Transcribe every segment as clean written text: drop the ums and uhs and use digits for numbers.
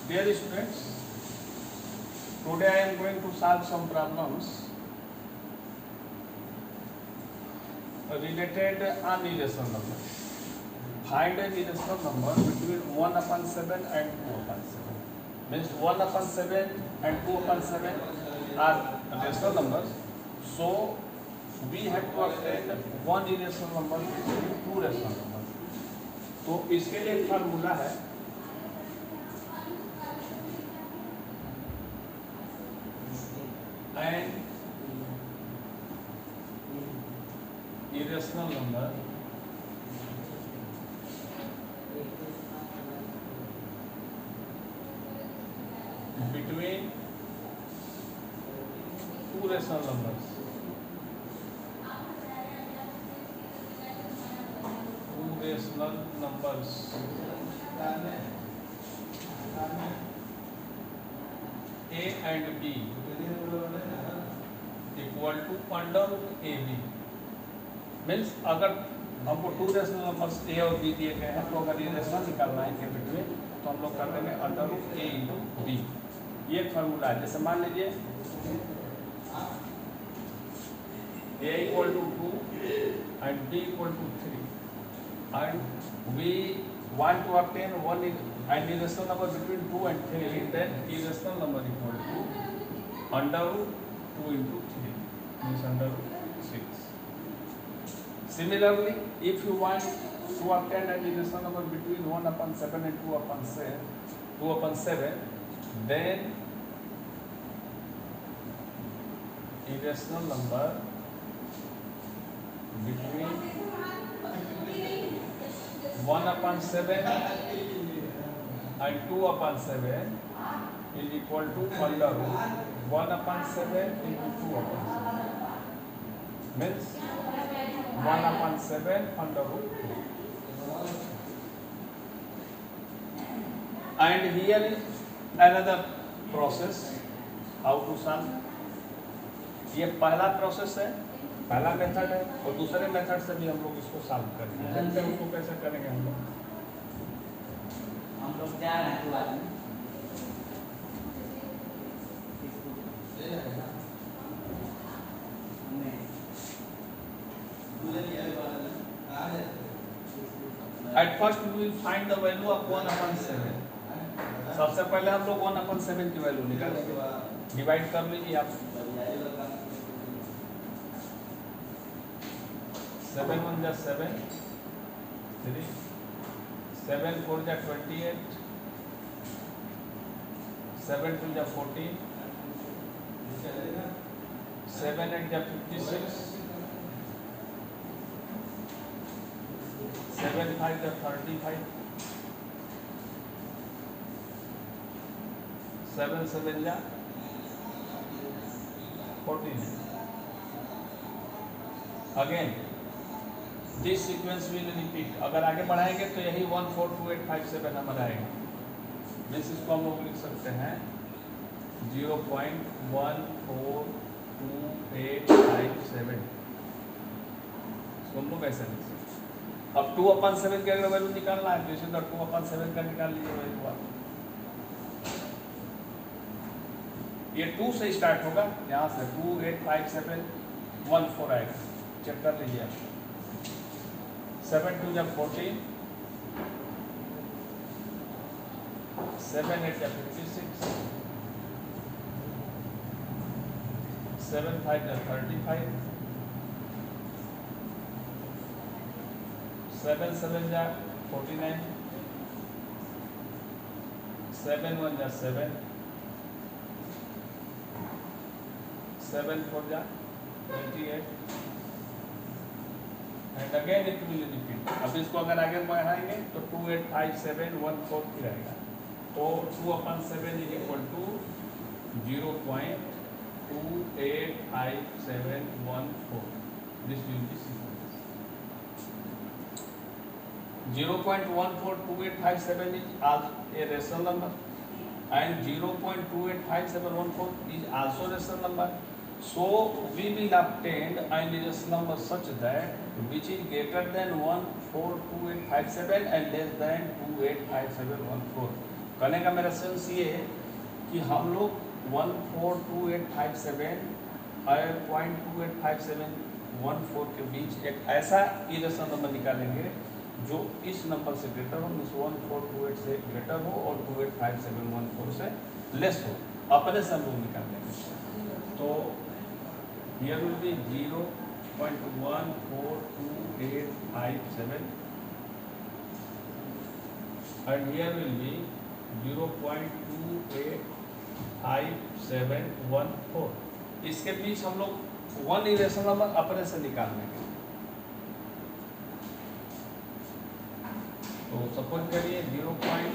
Dear students, today I am going to solve some problems related irrational number. Find an irrational number between 1/7 and 2/7. Means 1/7 and 2/7 are rational numbers. So we have to obtain one irrational number between two rational numbers. तो इसके लिए एक formula है an irrational number between two rational numbers. Two rational numbers A and B equal to under root A B. Means अगर हमको two rational numbers ए और B दिए गए हैं तो अगर ये रेशनल निकालना है इनके बिटवीन तो हम लोग कर देंगे under root A into B. ये एक फार्मूला है. जैसे मान लीजिए A equal to 2 and B equal to 3 and we want to obtain one an irrational number between 2 and 3, then irrational number equal to under root 2 into 3 means under root 6. Similarly, if you want to obtain an irrational number between 1/7 and 2/7, then irrational number between 1/7 and 2/7 is equal to under root 1/7 into 2/7 means 1/7 under root 2. And here is another process how to solve. ये पहला process है, पहला method है और दूसरे method से भी हम लोग इसको सॉल्व करेंगे. देखते हैं उसको कैसे करेंगे हम लोग जा रहे हैं बाद में At first we will find the value of 1/7. सबसे पहले हम लोग 1/7 की वैल्यू निकालेंगे. डिवाइड कर लीजिए आप. 7 1 जा 7 3 7 4 जा 28 7 2 जा 14 7 8 जा 56 7 5 जा 35 7 7 जा 14. Again this sequence will repeat. अगर आगे बढ़ाएंगे तो यही 1 4 2 8 5 7 हमारा आएगा. मीन्स इसको हम लोग लिख सकते हैं 0.142857. इसको हम लोग ऐसे लिख सकते हैं. अब 2/7 की अगर वैल्यू निकालना है तो इसी तरह 2/7 का निकाल लीजिए वैल्यू आप. ये 2 से स्टार्ट होगा. यहाँ से 28571 आएगा. चेक कर लीजिए आप. 7 2 जा 14 7 8 जा 56 7 5 जा 35 7 7 जा 49 7 1 जा 7 7 4 जा 28 and again it will repeat. अब इसको अगर आगे बढ़ाएंगे तो 28571 फिर आएगा. तो 2/7 is equal to 0.28571. This will be sequence. 0.142857 is a rational number and 0.28571 is also rational number. So we will obtain an irrational number such that which is greater than 142857 and less than 28571. कहने का मेरा sense ये है कि हम लोग 142857 और 0.285714 के बीच एक ऐसा इरेशनल नंबर निकालेंगे जो इस नंबर से ग्रेटर हो, मीन्स 1428 से ग्रेटर हो और 285714 से लेस हो, अपने से हम लोग निकाल लेंगे। तो here will be 0.14287 and here will be 0.285714। इसके बीच हम लोग वन इरेशनल नंबर अपने से निकाल लेंगे। तो सपोज करिए 0.15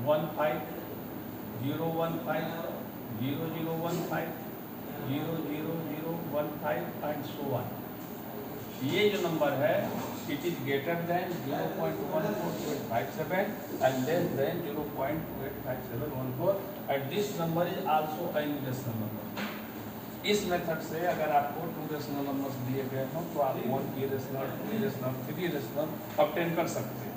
015 0015 00015 एंड सो ऑन। ये जो नंबर है it is greater than 0.14857 and less than 0.285714 and this number is also an irrational number. इस मेथड से अगर आपको 2 रेशनल नंबर्स दिए गए हों तो आप 1 इरेशनल 2 इरेशनल 3 इरेशनल ऑब्टेन कर सकते हैं।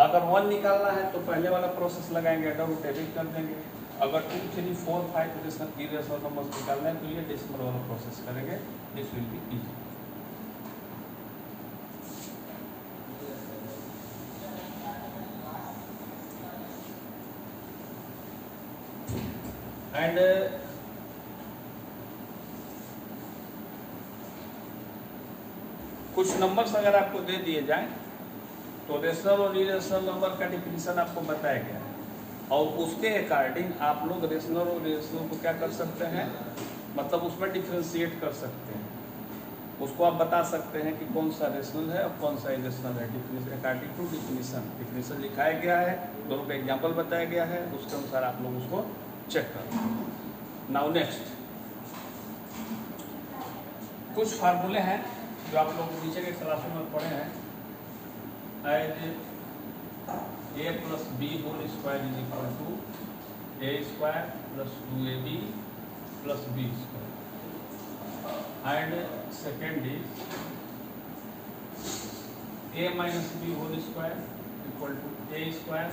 अगर 1 निकालना है तो पहले वाला प्रोसेस लगाएंगे, अंडर रूट एडिट कर देंगे। अगर 2, 3, 4, 5 इरेशनल नंबर्स निकालना है तो ये डेसिमल वाला प्रोसेस करेंगे। This will be easy. And कुछ नंबर्स अगर आपको दे दिए जाएं तो रेशनल और इरेशनल नंबर का डिफिनीशन आपको बताया गया है और उसके अकॉर्डिंग आप लोग रेशनल और इरेशनल को क्या कर सकते हैं, मतलब उसमें डिफ्रेंशिएट कर सकते हैं। उसको आप बता सकते हैं कि कौन सा रेशनल है और कौन सा इरेशनल है। अकॉर्डिंग टू डिफिनीशन लिखाया गया है, दोनों का एग्जाम्पल बताया गया है, उसके अनुसार आप लोग उसको चेक कर। नाउ नेक्स्ट कुछ फार्मूले हैं जो आप लोग नीचे के क्लासों में पढ़े हैं। As a plus B whole square is equal to a square plus 2ab plus b square and second is a minus B whole square equal to a square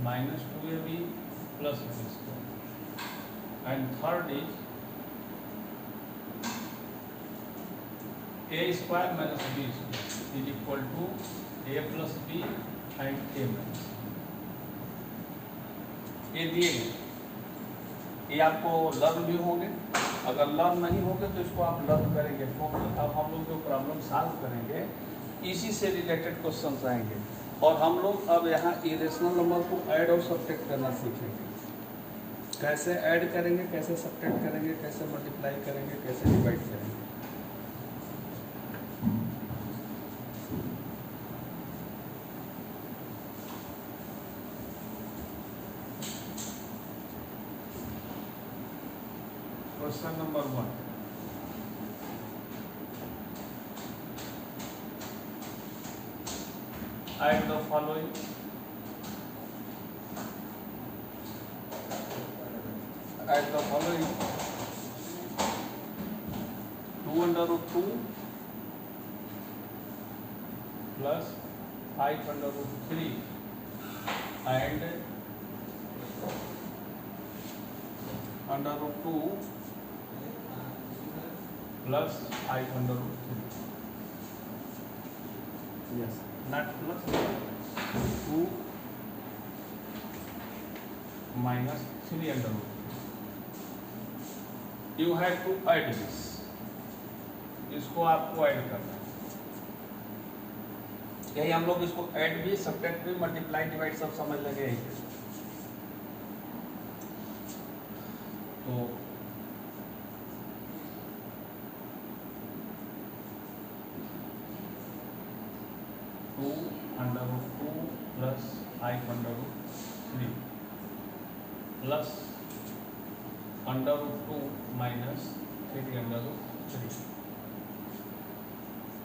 minus 2ab plus b square and third is a square minus b square is equal to a plus b and a minus. ये दिए गए, ये आपको learn भी होंगे। अगर learn नहीं होंगे तो इसको आप लर्न करेंगे, क्योंकि अब हम लोग जो प्रॉब्लम सॉल्व करेंगे इसी से रिलेटेड क्वेश्चन आएंगे और हम लोग अब यहाँ इरेशनल नंबर को ऐड और सब्ट्रैक्ट करना सीखेंगे। कैसे ऐड करेंगे, कैसे सब्ट्रैक्ट करेंगे, कैसे मल्टीप्लाई करेंगे, कैसे डिवाइड करेंगे। Question number 1. Add the following. Add the following. 2 under root 2 plus 5 under root 3 and under root 2 plus 5 under root 3. Yes, not plus 2 minus 3 under root 3. You have to add this. इसको आपको add करना है। यही हम लोग इसको add भी, subtract भी, मल्टीप्लाई, डिवाइड सब समझ लगे यही। तो 2 under root 2 plus 5 under root 3 plus under root 2 minus 3 under root 3.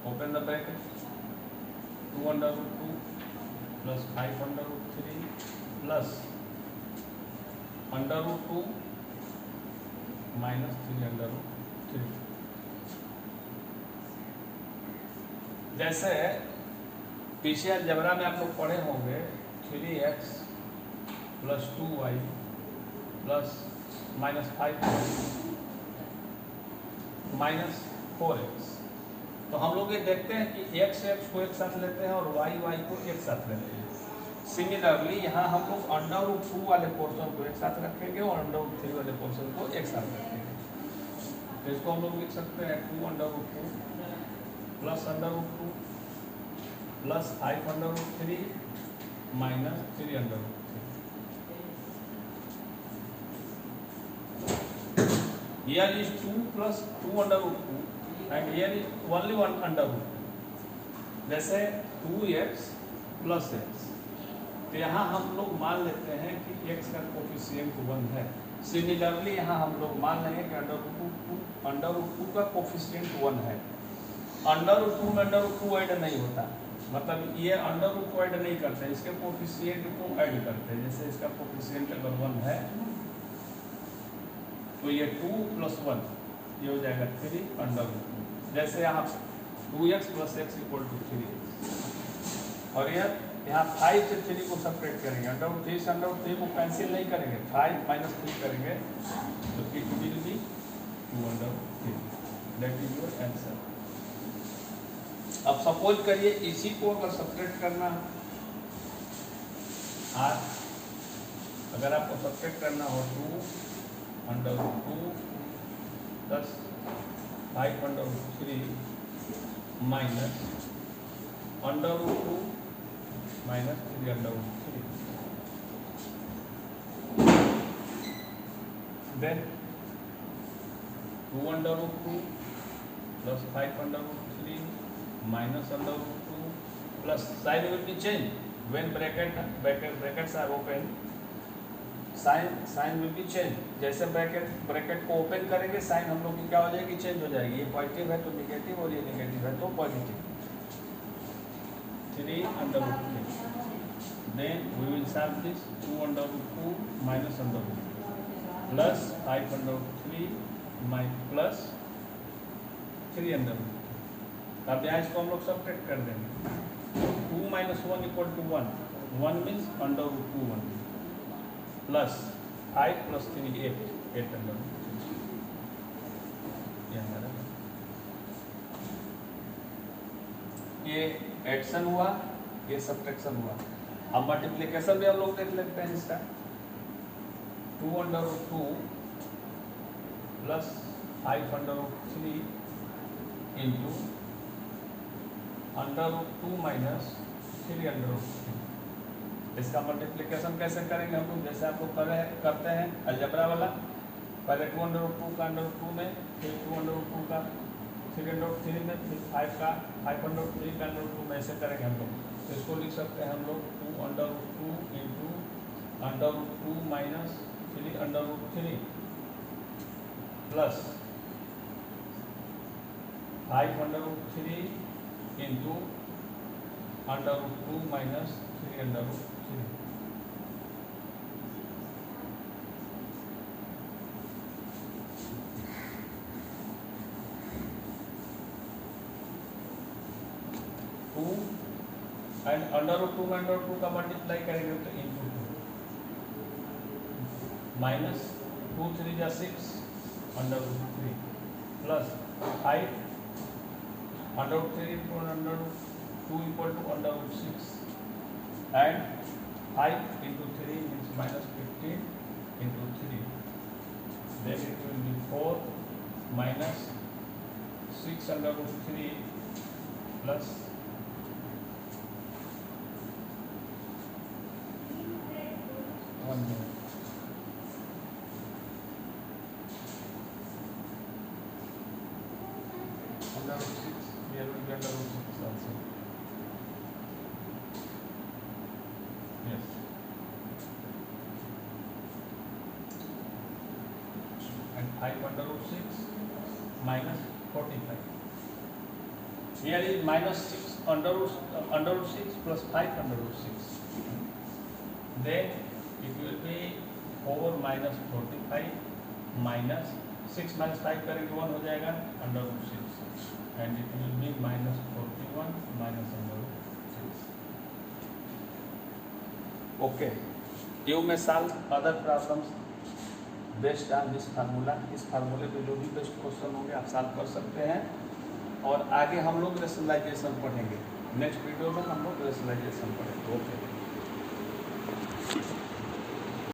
Open the bracket. 2 under root 2 plus 5 under root 3 plus under root 2 minus 3 under root 3. जैसे पीछे अलजेब्रा में आप लोग पढ़े होंगे 3x plus 2y plus -5y minus 4x। तो हम लोग ये देखते हैं कि x को एक साथ लेते हैं और y को एक साथ लेते हैं। सिमिलरली यहाँ हम लोग √2 वाले पोर्शन को एक साथ रखेंगे और √3 वाले पोर्शन को एक साथ रखेंगे। तो इसको हम लोग लिख सकते हैं 2√2 plus √2 plus 5√3 minus 3√3। Here is 2 plus 2√2 and here is only 1√2। जैसे 2x प्लस x, तो यहाँ हम लोग मान लेते हैं कि x का कोफिशिएंट 1 है। सिमिलरली यहाँ हम लोग मान लेंगे कि √2 का कोफिशिएंट 1 है। √2 में √2 ऐड नहीं होता, मतलब ये √2 को ऐड नहीं करते, इसके कोफिशिएंट को ऐड करते हैं। जैसे इसका कोफिशिएंट अगर 1 है तो ये 2 प्लस 1 ये हो जाएगा 3√2। जैसे यहाँ 2x plus x equal to 3x। और यहाँ 5 से 3 को सेपरेट करेंगे, √3 से √3 को कैंसिल नहीं करेंगे, 5 माइनस 3 करेंगे तो it will B 2√3। That is your answer. अब सपोज करिए इसी को अगर सेपरेट करना अगर आपको सेपरेट करना हो 2√2 plus 5√3 minus √2 minus 3√3, then 2√2 plus 5√3 minus √2 plus sign will be change when brackets are open, sign will be change. जैसे ब्रैकेट को ओपन करेंगे साइन हम लोग की क्या हो जाएगी, चेंज हो जाएगी। ये पॉजिटिव है तो निगेटिव और ये निगेटिव है तो positive. 3√3, then we will solve this 2√2 minus √2 plus 5√3 plus 3√2। अब यहाँ इसको हम लोग सेपरेट कर देंगे। 2 minus 1 equal to 1, 1 means √2 1 plus 5 plus 3 8√2। ये एडिशन हुआ, ये सब्ट्रैक्शन हुआ। अब मल्टीप्लिकेशन भी हम लोग देख लेते हैं इसका। 2√2 प्लस 5√3 इंटू √2 माइनस 3√3। इसका मल्टीप्लिकेशन कैसे करेंगे हम लोग, जैसे आप लोग करते हैं अलजेब्रा वाला। पहले 2√2 का √2 में, फिर 2√2 का 3√3 में, फिर 5 का 5√3 का √2 में, ऐसे करेंगे हम लोग। तो इसको लिख सकते हैं हम लोग 2√2 into √2 minus 3√3 plus 5√3 into √2 minus 3√3। And √2 का मल्टीप्लाई करेंगे तो इंटू 2 माइनस 2 3 जा 6 √3 plus 5 √3 into √2 equal to √6 and 5 into 3 means minus 15 into 3, then it will be 4 minus 6 √3 plus 1 minute. √6, here will be √6 also. Yes. And 5/6 minus 45. Here is minus 6 √6 plus 5/6. Then it will be 4 minus 45 minus 6 minus 5 करेंगे 1 हो जाएगा √6 and it will be minus 41 minus √6. Okay. You में solve other problems based on this formula. इस फार्मूले पे जो भी best question होंगे आप सॉल्व कर सकते हैं। और आगे हम लोग रेशनलाइजेशन पढ़ेंगे। नेक्स्ट वीडियो में हम लोग रेशनलाइजेशन पढ़ेंगे। ओके।